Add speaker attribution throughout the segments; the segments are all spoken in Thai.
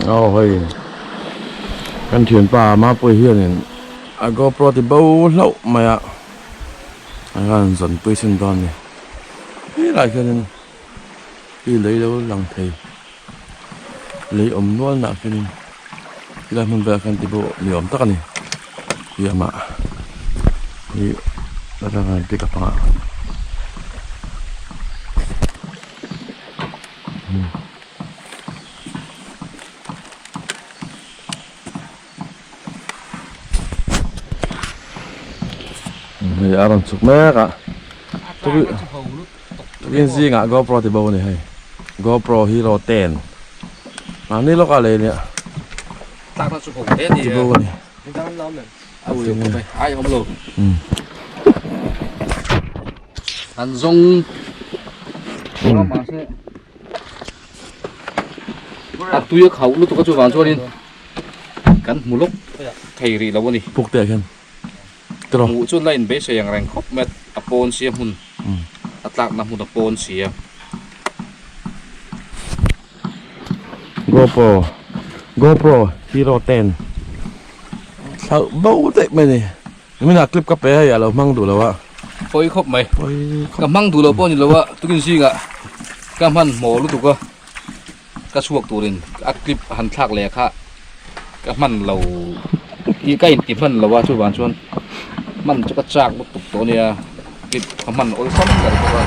Speaker 1: oh hey kan thuyền pa ma pui hian in a GoPro ti bo lo mai a kan zon pui sin don ni hi lai kan hi lấy đâu lòng thầy lấy nuôi nạp cho nên là mình về kan ti bo ni om tak ni ya ma ni là kan ti ka pa thì aron suk me ka tu gì ngã GoPro thì bao này hay GoPro Hero 10 mà này lo cả lên nè
Speaker 2: tao nó sụp hỏng thế thì
Speaker 1: bao này
Speaker 2: tao lâu rồi không phải ai không lâu ăn rong mà sẽ tôi khẩu lúc tôi có cho vào cho đi cắn một lúc thầy rì lâu đi
Speaker 1: phục tệ khen
Speaker 2: ngủ chút lên bé sẽ yang rèn khóc mệt apon xiêm hun lạc nằm hun apon xiêm
Speaker 1: GoPro Hero 10 sao bao tệ mày này mình là clip cặp bé hay là mang đủ rồi ạ
Speaker 2: phơi khóc mày cầm mang đủ rồi bao nhiêu rồi ạ tôi kinh gì ạ cầm hắn mổ lúc tôi cái suộc tủ đình clip hắn thạc lẹ khá cầm hắn lầuอีใกล้ติดมันเราว่าช่วยบ้านชวนมันจะกระจากมุดตุกตัวเนี่ยติดมันโอ้ยซ้ำกันตัว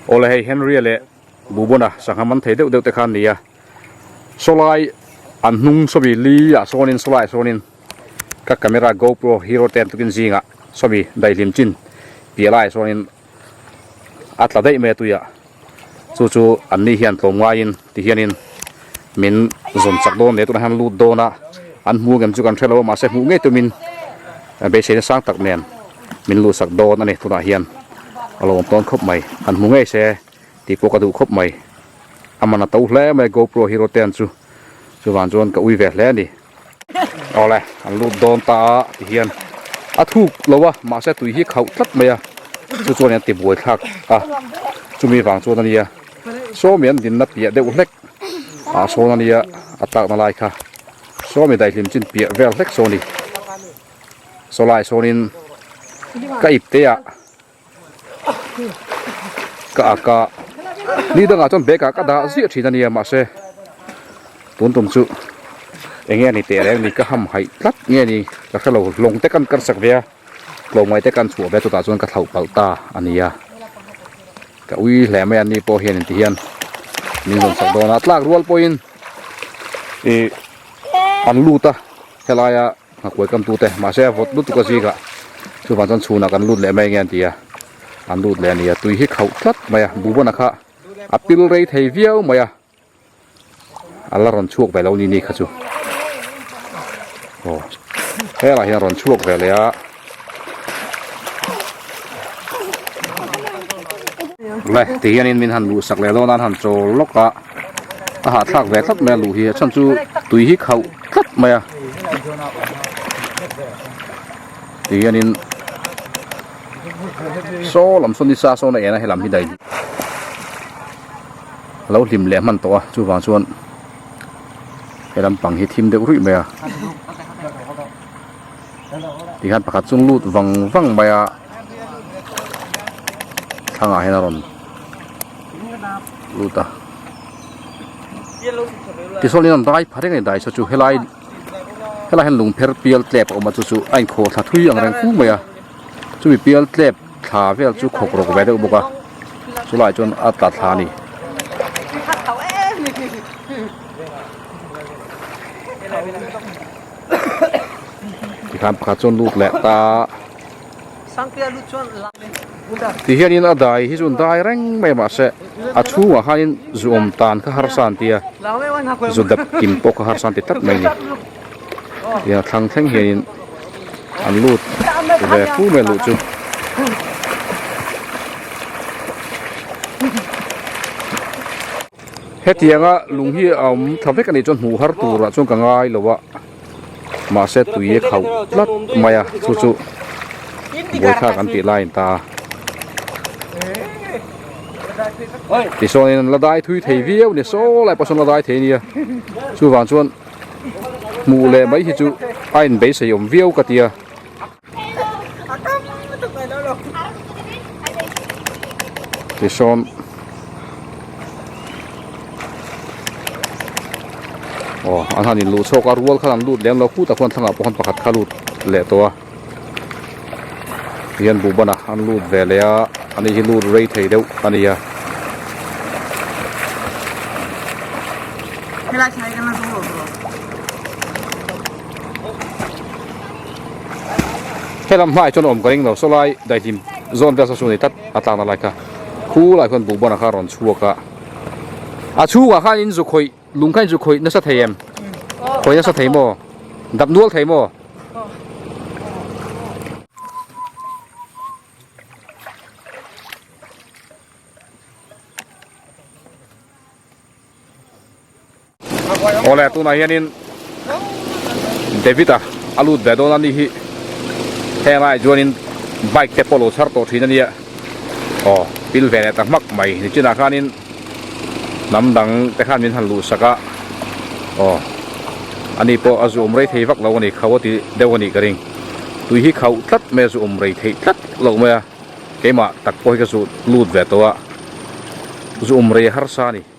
Speaker 2: โอ้เลยเฮนรี่เลยบูบนะสังหามันเทเดวแต่ขันนี่โซไลอันนุ่งสบีลีอ่ะโซนินโซไลโซนินกับกล้อง GoPro Hero 10ตุกินซิงอ่ะสบีได้ลิมจินเปียไลโซนินอัตลาได้เมตุยอ่ะจู่ๆอันนี้เฮียนตรงวายินที่เฮียนินมินส่วนสักโดนเนี่ยตัวนั้นลูดโดนะอันมูกันจุกันเทลว่ามาเสมูเงยตัวมินเบสเซนสร้างตักเนียนมินลูสักโดนั่นเองตัวนั้นเฮียนเอาลงต้นครบใหม่อันมูเงยเสตีโปกระดูครบใหม่อามันตัวแล้วไม่ GoPro Hero 10จู่วันจวนกับวิเวทแล้วนี่เอาเลยอันลูดโดนตาเฮียนอัดทุกแล้ววะมาเสตุยที่เขาทัดไหมอ่ะจู่เนี่ยติดบวยทักจู่มีฝั่งจู่นั่นนี่โซเมียนดินนับเปียเด็กเล็กโซนันนี่อัตากนาลายค่ะโซไม่ได้ลิมจินเปียเวลเล็กโซนี่โซไลโซนินก็อิบเตียก็อากานี่ดังอาจจะเบกก็ได้สิที่นั่นนี่มาเสตุนจุเงี้ยนี่เตะแล้วนี่ก็ทำให้ลัดเงี้ยนี่ก็ถ้าเราลงเตะกันกันสักเวียลงไว้เตะกันชัวเบตุตาจนกระเท่าเป่าตาอันนี้ก็อุ้ยแหลมอันนี้โปเฮียนที่เฮียนนี่มันสักโดนอัตลากรัวปอยน์อันลูตาเฮลายะกวยกำตูเตะมาเสียฟดลุตุกซีกะช่วยฟังจนชูนักอันลูดเล่ไม่เงี้ยทีอันลูดเล่นี่ตุยให้เขาทัดมาบูบนะคะอัปปิลเรย์เทียวมาอัลลาร้อนช่วงไปแล้วนี่ขจูโอ้เฮลายะร้อนช่วงไปเลยเลยที่ยันมินหันลูสักเลยโดนหันโจลกะอาหารทักแวกทัดแม่ลูเฮียฉันจูตุยให้เขาทัดมาที่ยันโซ่ลำส้นที่ซาโซ่ในเอ็นะให้ลำที่ใดแล้วริมแหลมมันตัวจูบางส่วนให้ลำปังให้ทิมเด็กรุ่ยมาที่หันประคัดจุงลูดวังมาทางอาเฮนารอนลูตาที่โซลินันได้พัดยังไงได้จู่ๆเฮลัยเห็นลุงเพลเปียลเล็บออกมาจู่ๆไอ้โคตรทุยอย่างแรงคู่มาจู่ๆเปียลเล็บขาเวลจู่ขกรกไปได้อุบกะจู่ไล่จนอัตตานี่ที่ข้ามขัดจนลูกแหละตาที่เฮียนี่น่าได้ที่จุนได้แรงไม่มาเสะอาชูว่าฮันจูอมตานข้าหารสันติจูดับกิมปกข้าหารสันติตัดไม่นี่เฮียทางแท่งเฮียนี่อันลูดเวฟูไม่ลูดจูเฮตียงะลุงเฮียเอาทำให้กันนี่จนหูฮาร์ตูระจนกังไงหรือว่ามาเสะตุยเขาลัดมาจู่บวยข้ากันติดไล่ตา thì so nên là đại thui thầy viêu này số lại bắt là đại thầy nè chú vàng chuan mù lệ mấy thì chú anh bây sử dụng viêu cả tia thì so anh hắn nhìn lụt số cả ruột khăn lụt đem nó cút ta quan thằng nào quan bạc khăn lụt lệตัวhiện bù bana anh lụt về lệ anh ấy lụt rây thầy đâu anh ấy cái làm mai cho nó cái nào số lại đại tim zone về số này tắt tang lại cả khu lại con bù bana khá ròn chua cả chua cả khá in dục khơi lùng khá dục khơi nó sẽ thấy em khơi nó sẽ thấy mò đập nuốt thấy mò oleh tu nahi anin David alut bedon ani hi hengai joinin bike te polo char to thina nia pil vele tak mak mai ni china khanin namdang te khan min han lu saka ani po azu umrei thei vak lo ni khawati dewani karing tui hi khau tlat me zu umrei thei tlat lo me keima tak poi ka zu lut ve to zu umrei har sa ni